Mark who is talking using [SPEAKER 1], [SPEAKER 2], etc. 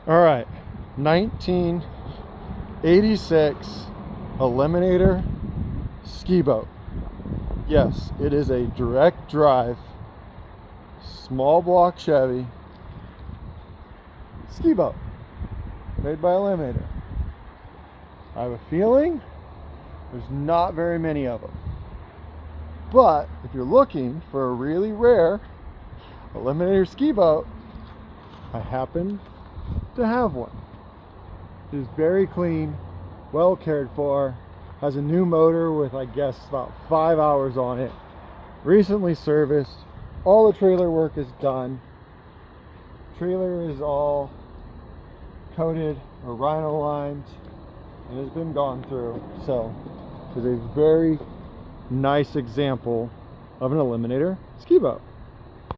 [SPEAKER 1] All right, 1986 Eliminator ski boat. Yes, it is a direct drive, small block Chevy ski boat made by Eliminator. I have a feeling there's not very many of them. But if you're looking for a really rare Eliminator ski boat, I happen to have one. It is very clean, well cared for, has a new motor with I guess about 5 hours on it, recently serviced, all the trailer work is done, trailer is all coated or rhino lined and has been gone through. So it's a very nice example of an Eliminator ski boat.